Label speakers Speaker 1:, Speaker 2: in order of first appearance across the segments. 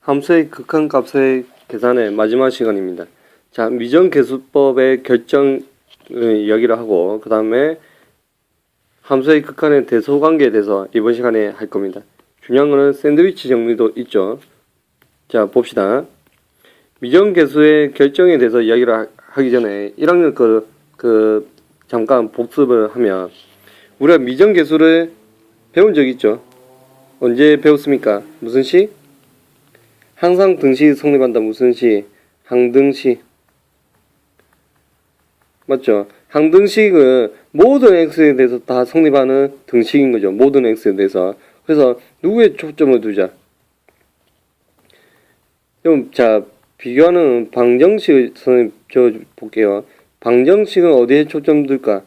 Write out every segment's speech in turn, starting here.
Speaker 1: 함수의 극한값의 계산의 마지막 시간입니다. 자, 미정계수법의 결정 이야기를 하고 그 다음에 함수의 극한의 대소관계에 대해서 이번 시간에 할 겁니다. 중요한 거는 샌드위치 정리도 있죠. 자, 봅시다. 미정계수의 결정에 대해서 이야기를 하기 전에 1학년 그 잠깐 복습을 하면 우리가 미정계수를 배운 적 있죠? 언제 배웠습니까? 무슨 시? 항상 등식이 성립한다. 무슨 시? 항등식. 맞죠? 항등식은 모든 x에 대해서 다 성립하는 등식인 거죠. 모든 x에 대해서. 그래서 누구에 초점을 두자? 그럼 자, 비교하는 방정식을 선생님 저 볼게요. 방정식은 어디에 초점 둘까?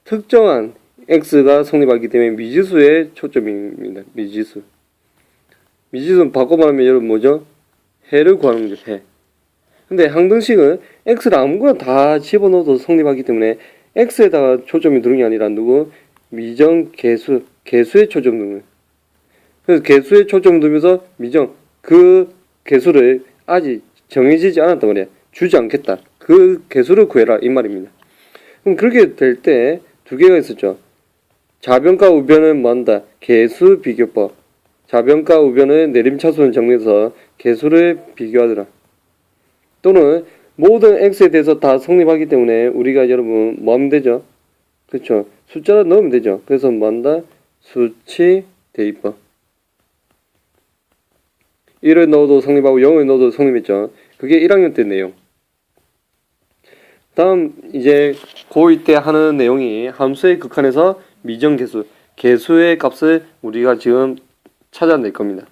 Speaker 1: 특정한 x가 성립하기 때문에 미지수에 초점입니다. 미지수. 미지수는 바꿔 말하면 여러분 뭐죠? 해를 구하는 거죠. 해. 근데 항등식은 x를 아무거나 다 집어넣어도 성립하기 때문에 x에다가 초점이 두는 게 아니라 누구? 미정계수, 계수에 초점 두는 거예요. 그래서 계수에 초점 두면서 미정, 그 계수를 아직 정해지지 않았단 말이야. 주지 않겠다. 그 계수를 구해라 이 말입니다. 그럼 그렇게 될 때 두 개가 있었죠. 좌변과 우변은 뭐한다? 계수 비교법. 좌변과 우변의 내림차순을 정리해서 계수를 비교하더라. 또는 모든 x에 대해서 다 성립하기 때문에 우리가 여러분 뭐 하면 되죠? 그렇죠. 숫자를 넣으면 되죠. 그래서 뭐 한다? 수치 대입법. 1을 넣어도 성립하고 0을 넣어도 성립했죠. 그게 1학년 때 내용. 다음 이제 고2 때 하는 내용이 함수의 극한에서 미정계수, 계수의 값을 우리가 지금 찾아낼 겁니다.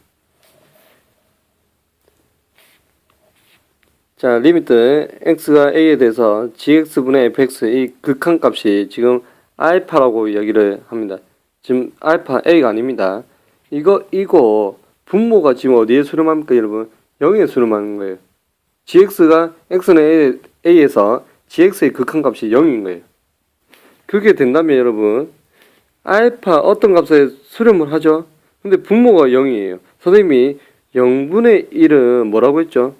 Speaker 1: 자, 리미트 x가 a에 대해서 gx분의 fx 이 극한값이 지금 알파라고 이야기를 합니다. 지금 알파 a가 아닙니다. 이거 분모가 지금 어디에 수렴합니까 여러분? 0에 수렴하는 거예요. gx가 x는 a에서 gx의 극한값이 0인 거예요. 그렇게 된다면 여러분 알파 어떤 값에 수렴을 하죠? 근데 분모가 0이에요. 선생님이 0분의 1은 뭐라고 했죠?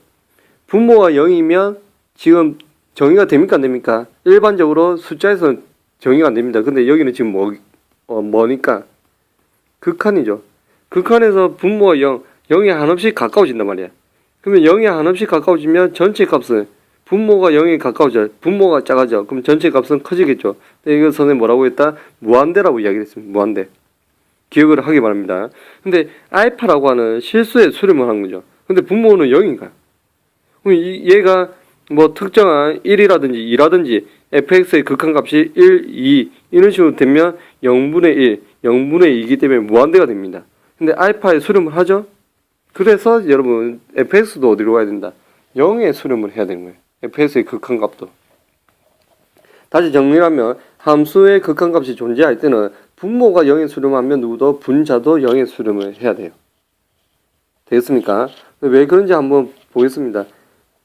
Speaker 1: 분모가 0이면 지금 정의가 됩니까 안 됩니까? 일반적으로 숫자에서는 정의가 안 됩니다. 근데 여기는 지금 뭐니까? 극한이죠. 극한에서 분모가 0에 한없이 가까워진단 말이야. 그러면 0에 한없이 가까워지면 전체 값은 분모가 0에 가까워져요. 분모가 작아져. 그럼 전체 값은 커지겠죠. 근데 이거 선생님 뭐라고 했다? 무한대라고 이야기했습니다. 무한대. 기억을 하기 바랍니다. 근데 알파라고 하는 실수에 수렴을 한 거죠. 근데 분모는 0인가? 그럼 얘가 뭐 특정한 1이라든지 2라든지 fx의 극한값이 1, 2 이런 식으로 되면 0분의 1, 0분의 2이기 때문에 무한대가 됩니다. 근데 알파에 수렴을 하죠? 그래서 여러분 fx도 어디로 가야 된다? 0에 수렴을 해야 되는 거예요. fx의 극한값도. 다시 정리하면 함수의 극한값이 존재할 때는 분모가 0에 수렴하면 누구도 분자도 0에 수렴을 해야 돼요. 되겠습니까? 왜 그런지 한번 보겠습니다.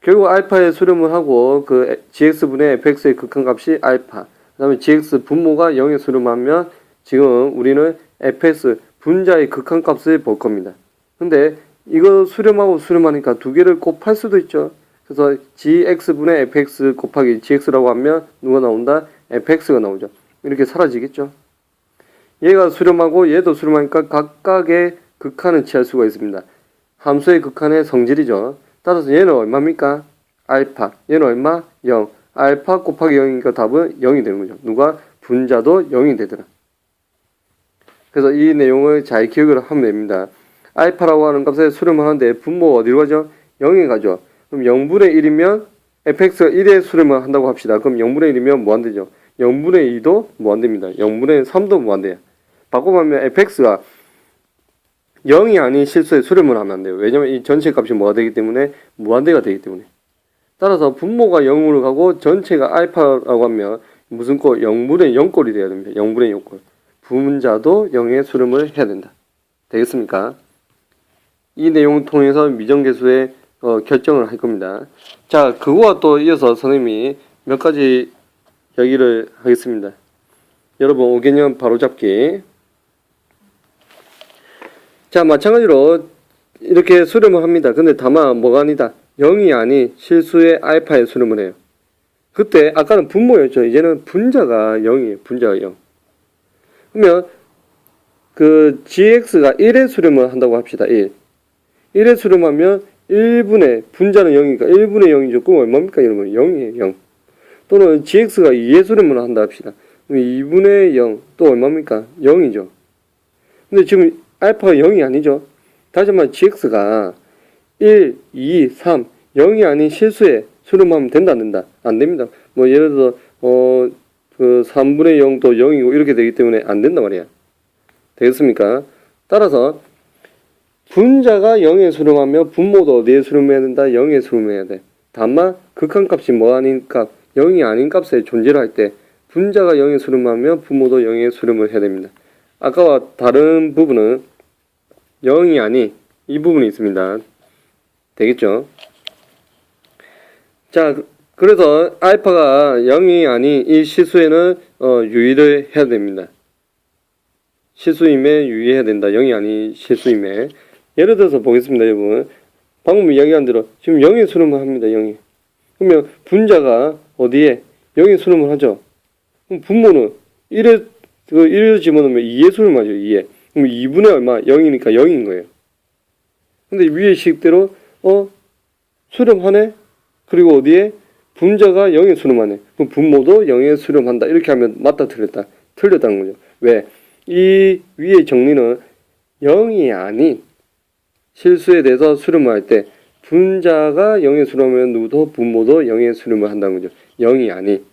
Speaker 1: 결국 알파에 수렴을 하고 그 gx분의 fx의 극한값이 알파. 그 다음에 gx 분모가 0에 수렴하면 지금 우리는 fx 분자의 극한값을 볼 겁니다. 근데 이거 수렴하고 수렴하니까 두 개를 곱할 수도 있죠. 그래서 gx분의 fx 곱하기 gx라고 하면 누가 나온다? fx가 나오죠. 이렇게 사라지겠죠. 얘가 수렴하고 얘도 수렴하니까 각각의 극한을 취할 수가 있습니다. 함수의 극한의 성질이죠. 따라서 얘는 얼마입니까? 알파. 얘는 얼마? 0. 알파 곱하기 0이니까 답은 0이 되는 거죠. 누가? 분자도 0이 되더라. 그래서 이 내용을 잘 기억을 하면 됩니다. 알파라고 하는 값에 수렴을 하는데 분모가 어디로 가죠? 0에 가죠. 그럼 0분의 1이면 fx가 1에 수렴을 한다고 합시다. 그럼 0분의 1이면 무한대죠. 0분의 2도 무한대입니다. 0분의 3도 무한대야. 바꿔보면 fx가 0이 아닌 실수에 수렴을 하면 안 돼요. 왜냐면 이 전체 값이 뭐가 되기 때문에 무한대가 되기 때문에. 따라서 분모가 0으로 가고 전체가 알파라고 하면 무슨 꼴? 0분의 0꼴이 돼야 됩니다. 0분의 0꼴. 분자도 0에 수렴을 해야 된다. 되겠습니까? 이 내용을 통해서 미정계수의 결정을 할 겁니다. 자, 그거와 또 이어서 선생님이 몇 가지 이야기를 하겠습니다. 여러분 5개년 바로잡기. 자, 마찬가지로 이렇게 수렴을 합니다. 근데 다만 뭐가 아니다. 0이 아닌 실수의 알파에 수렴을 해요. 그때 아까는 분모였죠. 이제는 분자가 0이에요. 분자가 0. 그러면 그 gx가 1에 수렴을 한다고 합시다. 1. 1에 수렴하면 1분의 분자는 0이니까 1분의 0이죠. 그럼 얼마입니까? 여러분 0이에요. 0. 또는 gx가 2에 수렴을 한다 합시다. 그럼 2분의 0 또 얼마입니까? 0이죠. 근데 지금 알파가 0이 아니죠. 다시 한번 gx가 1, 2, 3, 0이 아닌 실수에 수렴하면 된다 안 된다? 안 됩니다. 뭐 예를 들어서 그 3분의 0도 0이고 이렇게 되기 때문에 안 된단 말이야. 되겠습니까? 따라서 분자가 0에 수렴하면 분모도 어디에 수렴해야 된다? 0에 수렴해야 돼. 다만 극한값이 뭐 아닌 값, 0이 아닌 값에 존재를 할 때 분자가 0에 수렴하면 분모도 0에 수렴을 해야 됩니다. 아까와 다른 부분은 0이 아닌 이 부분이 있습니다. 되겠죠? 자, 그래서 알파가 0이 아닌 이 실수에는 유의를 해야 됩니다. 실수임에 유의해야 된다. 0이 아닌 실수임에. 예를 들어서 보겠습니다, 여러분. 방금 이야기한 대로 지금 0에 수렴을 합니다. 0에. 그러면 분자가 어디에? 0에 수렴을 하죠. 그럼 분모는 1에 집어넣으면 2에 수렴하죠. 2에. 그럼 2분의 얼마? 0이니까 0인 거예요. 근데 위의 식대로 수렴하네? 그리고 어디에? 분자가 0에 수렴하네. 그럼 분모도 0에 수렴한다. 이렇게 하면 맞다 틀렸다. 틀렸다는 거죠. 왜? 이 위의 정리는 0이 아닌 실수에 대해서 수렴을 할 때 분자가 0에 수렴하면 누구도 분모도 0에 수렴을 한다는 거죠. 0이 아닌.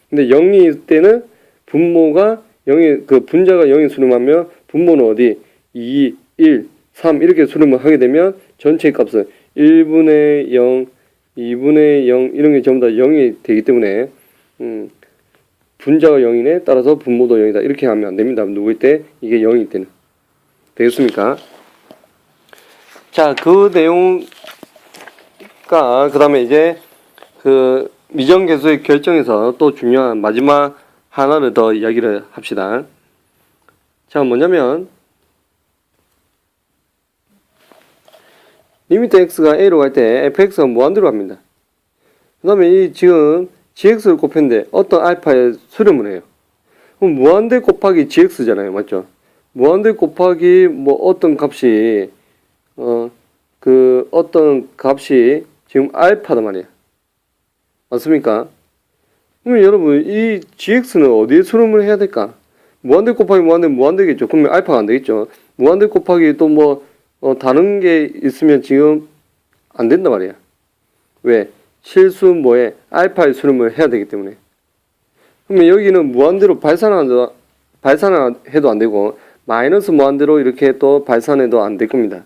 Speaker 1: 근데 0일 때는 분모가 0에 그 분자가 0에 수렴하면 분모는 어디? 2, 1, 3 이렇게 수렴을 하게 되면 전체 값은 1분의 0, 2분의 0 이런 게 전부 다 0이 되기 때문에 분자가 0이네 따라서 분모도 0이다 이렇게 하면 안 됩니다. 누구일 때? 이게 0일 때는. 되겠습니까? 자, 그 내용가 그 다음에 이제 그 미정계수의 결정에서 또 중요한 마지막 하나를 더 이야기를 합시다. 자, 뭐냐면 리미트 x가 a로 갈 때 fx가 무한대로 갑니다. 그 다음에 이 지금 gx를 곱했는데 어떤 알파에 수렴을 해요. 그럼 무한대 곱하기 gx잖아요. 맞죠? 무한대 곱하기 뭐 어떤 값이 그 어떤 값이 지금 알파단 말이야. 맞습니까? 그러면 여러분 이 gx는 어디에 수렴을 해야 될까? 무한대 곱하기 무한대겠죠. 그러면 알파가 안 되겠죠. 무한대 곱하기 또 뭐 다른 게 있으면 지금 안 된단 말이야. 왜? 실수 뭐에 알파에 수렴을 해야 되기 때문에. 그러면 여기는 무한대로 발산해도 안 되고 마이너스 무한대로 이렇게 또 발산해도 안 될 겁니다.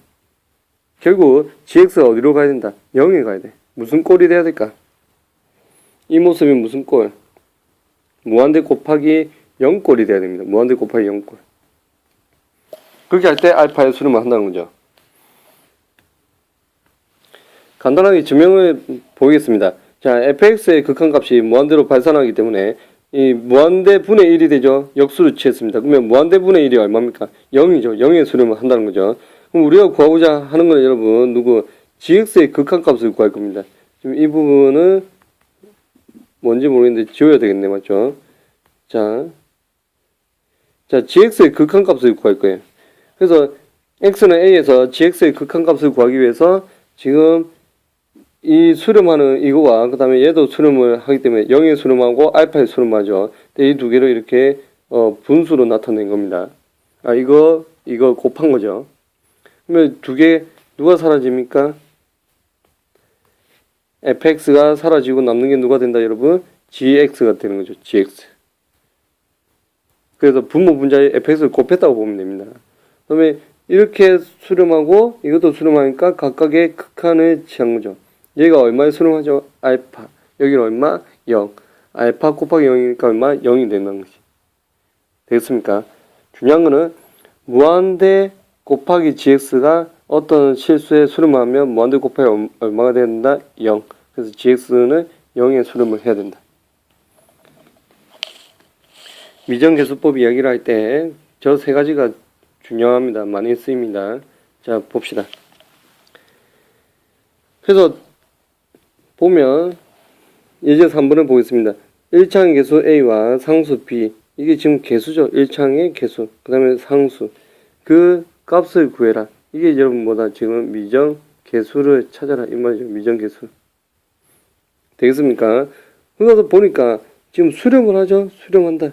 Speaker 1: 결국 gx가 어디로 가야 된다? 0에 가야 돼. 무슨 꼴이 돼야 될까? 이 모습이 무슨 꼴? 무한대 곱하기 0꼴이 돼야 됩니다. 무한대 곱하기 0꼴. 그렇게 할 때 알파에 수렴을 한다는 거죠. 간단하게 증명을 보겠습니다. 자, fx의 극한값이 무한대로 발산하기 때문에 이 무한대 분의 1이 되죠. 역수를 취했습니다. 그러면 무한대 분의 1이 얼마입니까? 0이죠. 0에 수렴을 한다는 거죠. 그럼 우리가 구하고자 하는 건 여러분 gx의 극한값을 구할 겁니다. 지금 이 부분은 뭔지 모르겠는데 지워야 되겠네. 맞죠? 자, gx의 극한값을 구할 거예요. 그래서 x는 a에서 gx의 극한값을 구하기 위해서 지금 이 수렴하는 이거와 그 다음에 얘도 수렴을 하기 때문에 0에 수렴하고 알파에 수렴하죠. 이 두 개를 이렇게 분수로 나타낸 겁니다. 이거 곱한 거죠. 그러면 두 개 누가 사라집니까? fx가 사라지고 남는 게 누가 된다 여러분? gx가 되는 거죠. gx. 그래서 분모 분자에 fx를 곱했다고 보면 됩니다. 그다음에 이렇게 수렴하고 이것도 수렴하니까 각각의 극한을 취한 거죠. 얘가 얼마에 수렴하죠? 알파. 여기는 얼마? 0. 알파 곱하기 0이니까 얼마? 0이 된다는 것이. 되겠습니까? 중요한 거는 무한대 곱하기 gx가 어떤 실수에 수렴하면 무한대 곱하기 얼마가 된다? 0. 그래서 gx는 0에 수렴을 해야 된다. 미정계수법 이야기를 할 때 저 세 가지가 중요합니다. 많이 쓰입니다. 자, 봅시다. 그래서 보면 예제 3번을 보겠습니다. 1차항의 개수 A와 상수 B, 이게 지금 개수죠. 1차항의 개수, 그 다음에 상수, 그 값을 구해라. 이게 여러분 뭐다? 지금 미정 개수를 찾아라 이 말이죠. 미정 개수 되겠습니까? 그래서 보니까 지금 수렴을 하죠. 수렴한다.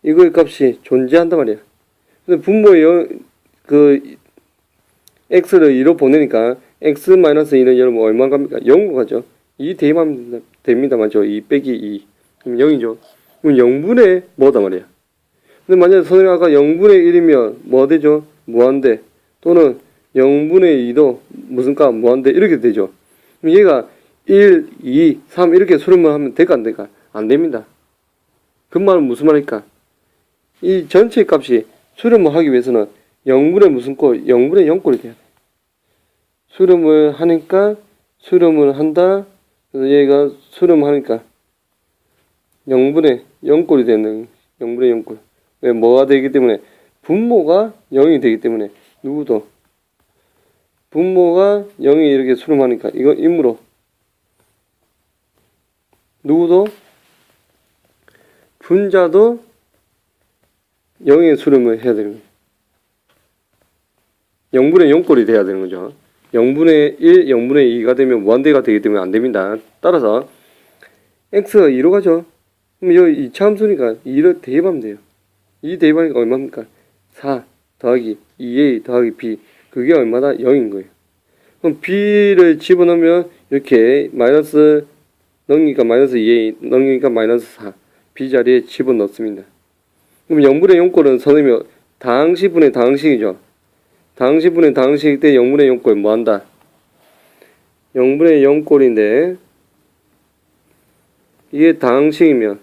Speaker 1: 이거의 값이 존재한단 말이야. 근데 분모의 그 x를 2로 보내니까 x-2는 여러분 얼마 갑니까? 0으로 가죠. 2 대입하면 됩니다. 맞죠? 2 빼기 2 그럼 0이죠. 그럼 0분의 뭐다 말이야. 근데 만약에 선생님 아까 0분의 1이면 뭐 되죠? 무한대. 또는 0분의 2도 무슨 값? 무한대. 이렇게 되죠. 그럼 얘가 1, 2, 3 이렇게 수렴을 하면 될까 안 될까? 안 됩니다. 그 말은 무슨 말일까? 이 전체 값이 수렴을 하기 위해서는 0분의 무슨 꼴? 0분의 0꼴이 돼야 돼. 수렴을 하니까 수렴을 한다. 그래서 얘가 수렴하니까 0분의 0꼴이 되는 0분의 0꼴. 왜? 뭐가 되기 때문에? 분모가 0이 되기 때문에 누구도 분모가 0이 이렇게 수렴하니까 이거 임으로 누구도 분자도 0의 수렴을 해야 되는 거예요. 0분의 0꼴이 돼야 되는 거죠. 0분의 1, 0분의 2가 되면 무한대가 되기 때문에 안 됩니다. 따라서 x가 2로 가죠. 그럼 여기 2차 함수니까 2를 대입하면 돼요. 2 대입하니까 얼마입니까? 4 더하기 2a 더하기 b. 그게 얼마다? 0인 거예요. 그럼 b를 집어넣으면 이렇게 마이너스 넘기니까 마이너스 2a 넘기니까 마이너스 4. b 자리에 집어넣습니다. 그럼 0분의 0꼴은 선생님이 다항식분의 다항식이죠. 다항식분의 다항식 때 0분의 0꼴 뭐한다? 0분의 0꼴인데 이게 다항식이면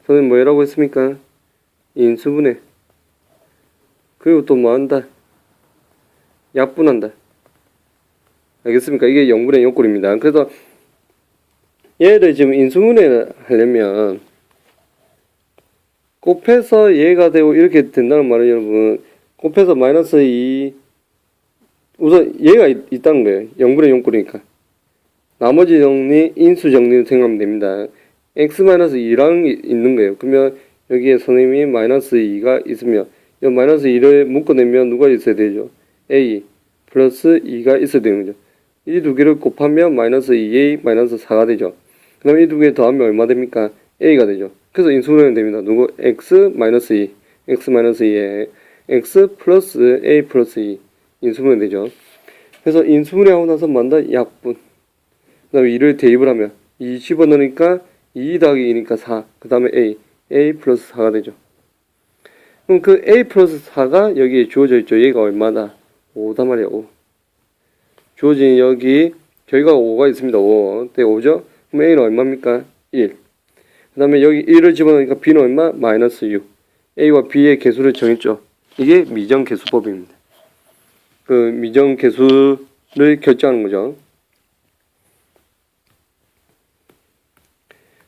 Speaker 1: 선생님 뭐라고 했습니까? 인수분해. 그리고 또 뭐한다? 약분한다. 알겠습니까? 이게 0분의 0꼴입니다. 그래서 얘를 지금 인수분해를 하려면 곱해서 얘가 되고 이렇게 된다는 말은 여러분 곱해서 마이너스 2 우선 얘가 있다는 거예요. 0분의 0꼴이니까 나머지 정리 인수 정리를 생각하면 됩니다. x-2랑 있는 거예요. 그러면 여기에 선생님이 마이너스 2가 있으면 이 마이너스 2를 묶어내면 누가 있어야 되죠? a 플러스 2가 있어야 되는 거죠. 이 두 개를 곱하면 마이너스 2a 마이너스 4가 되죠. 그 다음에 이 두 개 더하면 얼마 됩니까? a가 되죠. 그래서 인수분해는 됩니다. 누구? x-2 x-2에 x 플러스 a 플러스 2 인수분해 되죠. 그래서 인수분해 하고 나서 만다 약분. 그 다음에 2를 대입을 하면 2 집어넣으니까 2 더하기 2니까 4. 그 다음에 a 플러스 4가 되죠. 그럼 그 a 플러스 4가 여기에 주어져 있죠. 얘가 얼마다? 5다 말이야. 5. 주어진 여기 저희가 5가 있습니다. 5. 네, 5죠? 그럼 a는 얼마입니까? 1. 그 다음에 여기 1을 집어넣으니까 b는 얼마? 마이너스 6. a와 b의 개수를 정했죠. 이게 미정개수법입니다. 그 미정개수를 결정하는 거죠.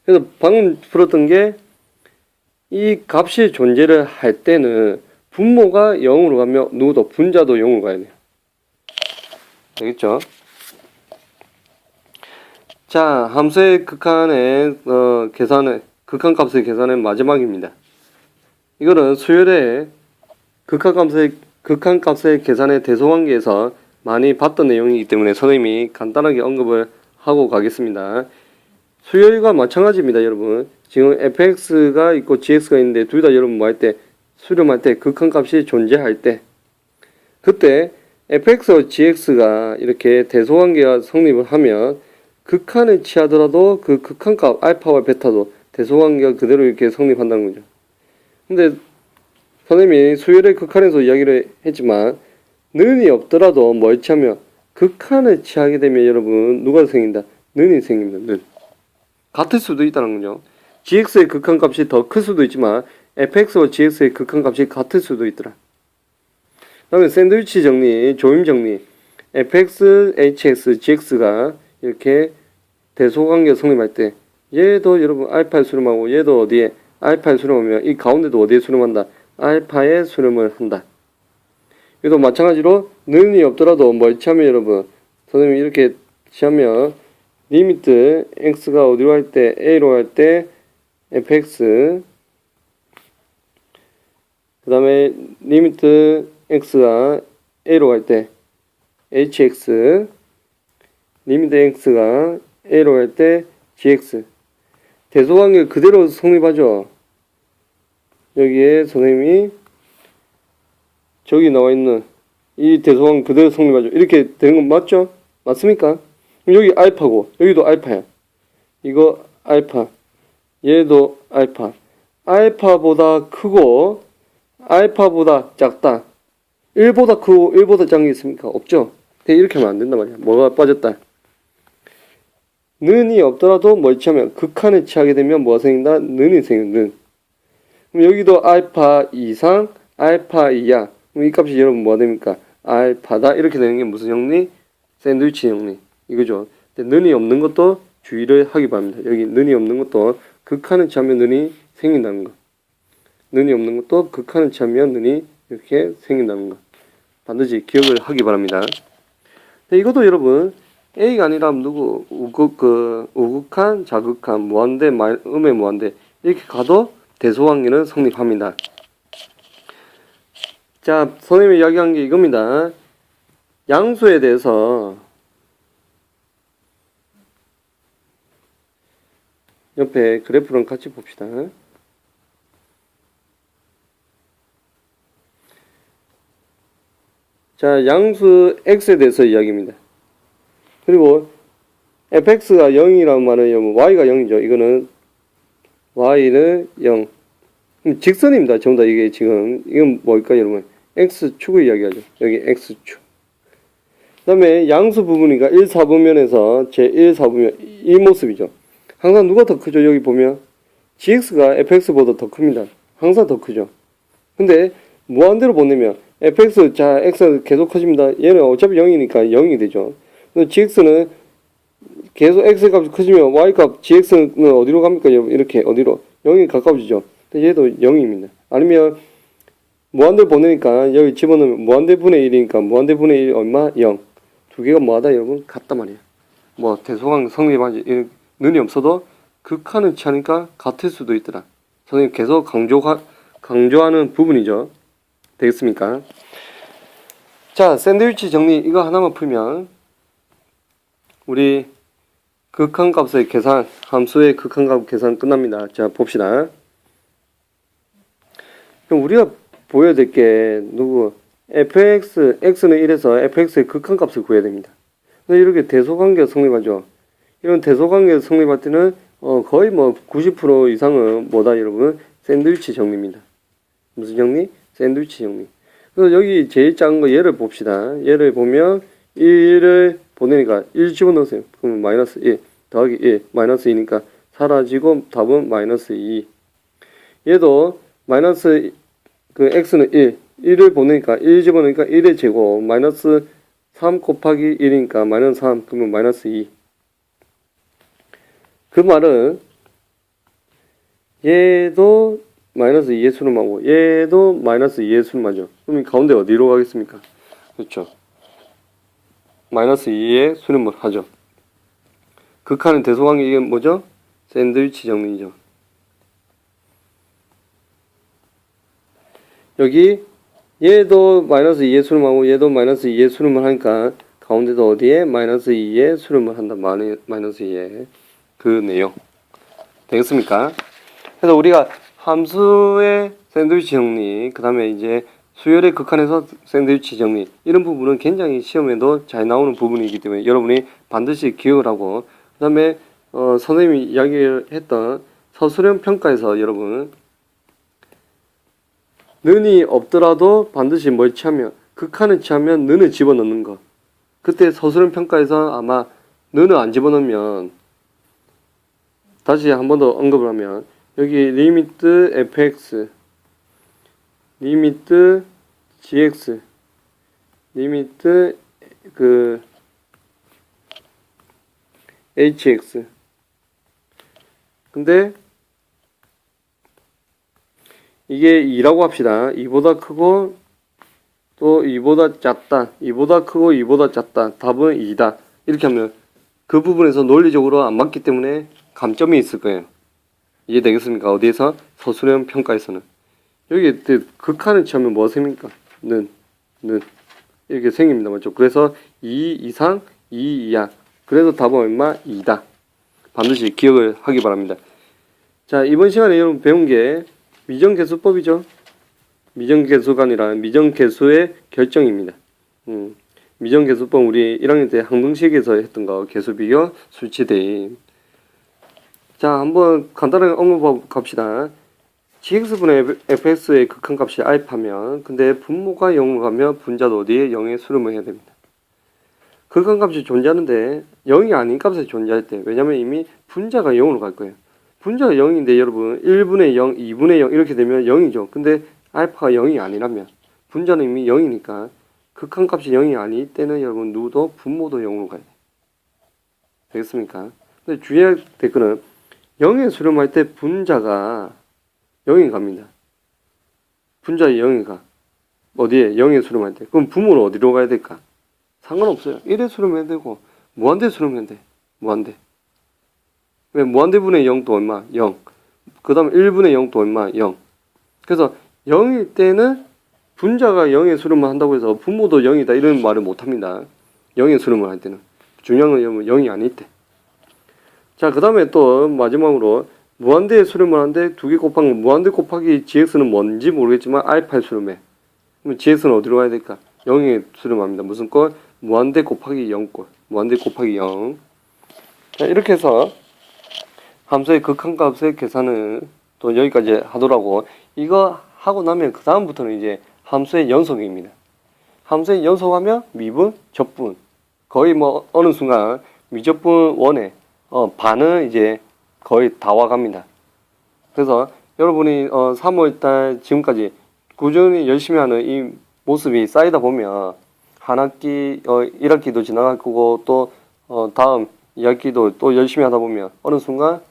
Speaker 1: 그래서 방금 풀었던 게 이 값이 존재를 할 때는 분모가 0으로 가면 누구도 분자도 0으로 가야 돼요. 알겠죠? 자, 함수의 극한의 계산의 극한값의 계산의 마지막입니다. 이거는 수열의 극한값의 계산의 대소관계에서 많이 봤던 내용이기 때문에 선생님이 간단하게 언급을 하고 가겠습니다. 수열과 마찬가지입니다, 여러분. 지금 fx가 있고 gx가 있는데 둘 다 여러분 뭐 할 때 수렴할 때 극한값이 존재할 때 그때 fx와 gx가 이렇게 대소관계가 성립을 하면 극한을 취하더라도 그 극한값 알파와 베타도 대소관계가 그대로 이렇게 성립한다는 거죠. 근데 선생님이 수열의 극한에서 이야기를 했지만 는이 없더라도 뭘 취하면 극한을 취하게 되면 여러분 누가 생긴다? 는이 생깁니다. 는. 같을 수도 있다는 거죠. gx의 극한값이 더 클 수도 있지만 fx와 gx의 극한값이 같을 수도 있더라. 그 다음에 샌드위치 정리, 조임 정리 fx, hx, gx가 이렇게 대소관계 성립할 때 얘도 여러분 알파에 수렴하고 얘도 어디에 알파에 수렴하면 이 가운데도 어디에 수렴한다? 알파에 수렴을 한다. 이것도 마찬가지로 는이 없더라도 멀치하면 여러분 선생님이 이렇게 하면 리미트 x가 어디로 갈 때 a로 갈 때 fx 그 다음에 리미트 x가 a로 갈 때 hx 리미트 x가 a로 갈 때 gx 대소관계 그대로 성립하죠. 여기에 선생님이 저기 나와 있는 이 대소관계 그대로 성립하죠. 이렇게 되는 건 맞죠? 맞습니까? 그럼 여기 알파고 여기도 알파야. 이거 알파 얘도 알파 알파보다 크고 알파보다 작다. 1보다 크고 1보다 작은 게 있습니까? 없죠? 이렇게 하면 안 된단 말이야. 뭐가 빠졌다. 는이 없더라도 뭘 취하면 극한을 취하게 되면 뭐가 생긴다? 는이 생긴다. 는. 그럼 여기도 알파 이상 알파 이하. 그럼 이 값이 여러분 뭐가 됩니까? 알파다. 이렇게 되는 게 무슨 정리? 샌드위치 정리. 이거죠. 는이 없는 것도 주의를 하기 바랍니다. 여기 는이 없는 것도 극한을 취하면 는이 생긴다는 거. 는이 없는 것도 극한을 취하면 는이 이렇게 생긴다는 거. 반드시 기억을 하기 바랍니다. 이것도 여러분 A가 아니라 누구 우극한, 자극한, 무한대, 음의 무한대 이렇게 가도 대소관계는 성립합니다. 자, 선생님이 이야기한 게 이겁니다. 양수에 대해서 옆에 그래프랑 같이 봅시다. 자, 양수 x에 대해서 이야기입니다. 그리고 fx가 0이라는 말은 y가 0이죠. 이거는 y는 0. 직선입니다. 전부 다 이게 지금 이건 뭘까요, 여러분? x축을 이야기하죠. 여기 x축. 그 다음에 양수 부분이니까 1, 4분면에서 제 1, 4분면 이 모습이죠. 항상 누가 더 크죠? 여기 보면 gx가 fx보다 더 큽니다. 항상 더 크죠. 근데 무한대로 보내면 fx 자 x가 계속 커집니다. 얘는 어차피 0이니까 0이 되죠. gx는 계속 x 값이 커지면 y 값 gx는 어디로 갑니까? 이렇게 어디로? 0이 가까워지죠. 근데 얘도 0입니다. 아니면 무한대로 보내니까 여기 집어넣으면 무한대분의 1이니까 무한대분의 1 얼마? 0. 두 개가 뭐하다 여러분? 같단 말이에요. 뭐 대소관계 성립하지 는이 없어도 극한을 취하니까 같을 수도 있더라. 선생님 계속 강조하는 부분이죠. 되겠습니까? 자, 샌드위치 정리 이거 하나만 풀면 우리 극한값의 계산, 함수의 극한값 계산 끝납니다. 자, 봅시다. 그럼 우리가 보여야 될 게 fx, x는 1에서 fx의 극한값을 구해야 됩니다. 근데 이렇게 대소관계가 성립하죠. 이런 대소관계가 성립할 때는 거의 뭐 90% 이상은 뭐다 여러분? 샌드위치 정리입니다. 무슨 정리? 샌드위치 정리. 그래서 여기 제일 작은 거 얘를 봅시다. 얘를 보면 1을 보내니까 1 집어넣으세요. 그러면 마이너스 1 더하기 1 마이너스 2니까 사라지고 답은 마이너스 2. 얘도 마이너스 x는 1을 보내니까 1 집어넣으니까 1의 제곱 마이너스 3 곱하기 1이니까 마이너스 3 그러면 마이너스 2. 그 말은 얘도 마이너스 2의 수렴하고 얘도 마이너스 2의 수렴하죠. 그럼 가운데 어디로 가겠습니까? 그렇죠. 마이너스 2의 수렴을 하죠. 극한의 대소관계 이게 뭐죠? 샌드위치 정리죠. 여기 얘도 마이너스 2의 수렴하고 얘도 마이너스 2의 수렴을 하니까 가운데도 어디에 마이너스 2의 수렴을 한다. 마이너스 2의 그 내용 되겠습니까? 그래서 우리가 함수의 샌드위치 정리, 그 다음에 이제 수열의 극한에서 샌드위치 정리 이런 부분은 굉장히 시험에도 잘 나오는 부분이기 때문에 여러분이 반드시 기억을 하고 그 다음에 선생님이 이야기했던 서술형 평가에서 여러분 는이 없더라도 반드시 뭘 취하면 극한을 취하면 는을 집어넣는 거. 그때 서술형 평가에서 아마 는을 안 집어넣으면 다시 한 번 더 언급을 하면 여기 리미트 fx 리미트 gx 리미트 hx 근데 이게 2라고 합시다. 2보다 크고 또 2보다 작다. 2보다 크고 2보다 작다. 답은 2다. 이렇게 하면 그 부분에서 논리적으로 안 맞기 때문에 감점이 있을 거예요. 이해되겠습니까? 어디에서? 서술형 평가에서는. 여기 극한을 치면 뭐 생깁니까? 는 이렇게 생깁니다. 맞죠? 그래서 2 이상, 2 이하. 그래서 답은 얼마? 2다. 반드시 기억을 하기 바랍니다. 자, 이번 시간에 여러분 배운 게 미정계수법이죠. 미정계수가 아니라 미정계수의 결정입니다. 미정계수법 우리 1학년 때 항등식에서 했던 거 계수비교 수치대입. 자, 한번 간단하게 언급해 갑시다. gx분의 fx의 극한값이 알파면 근데 분모가 0으로 가면 분자도 어디에 0에 수렴을 해야 됩니다. 극한값이 존재하는데 0이 아닌 값에 존재할 때 왜냐면 이미 분자가 0으로 갈 거예요. 분자가 0인데 여러분 1분의 0, 2분의 0 이렇게 되면 0이죠. 근데 알파가 0이 아니라면 분자는 이미 0이니까 극한값이 0이 아닐 때는 여러분 누도 분모도 0으로 가야 돼요. 되겠습니까? 근데 주의할 댓글은 0에 수렴할 때 분자가 0이 갑니다. 분자에 0이 가. 어디에? 0에 수렴할 때. 그럼 분모는 어디로 가야 될까? 상관없어요. 1에 수렴해야 되고 무한대 수렴해야 돼. 무한대. 왜? 무한대분의 0도 얼마? 0. 그 다음 1분의 0도 얼마? 0. 그래서 0일 때는 분자가 0에 수렴을 한다고 해서 분모도 0이다 이런 말을 못합니다. 0에 수렴을 할 때는. 중요한 건 0이 아닐 때. 자, 그 다음에 또 마지막으로 무한대에 수렴을 하는데 2개 곱한 무한대 곱하기 gx는 뭔지 모르겠지만 알파에 수렴해. 그럼 gx는 어디로 가야 될까? 0에 수렴합니다. 무슨 꼴? 무한대 곱하기 0꼴. 무한대 곱하기 0. 자, 이렇게 해서 함수의 극한값의 계산은 또 여기까지 하더라고. 이거 하고 나면 그 다음부터는 이제 함수의 연속입니다. 함수의 연속하면 미분, 적분. 거의 뭐 어느 순간 미적분 원에 반은 이제 거의 다 와갑니다. 그래서 여러분이 3월달 지금까지 꾸준히 열심히 하는 이 모습이 쌓이다 보면 한 학기 1학기도 지나갈 거고 또 다음 2학기도 또 열심히 하다 보면 어느 순간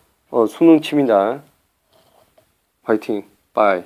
Speaker 1: 수능 칩니다. 화이팅. 빠이.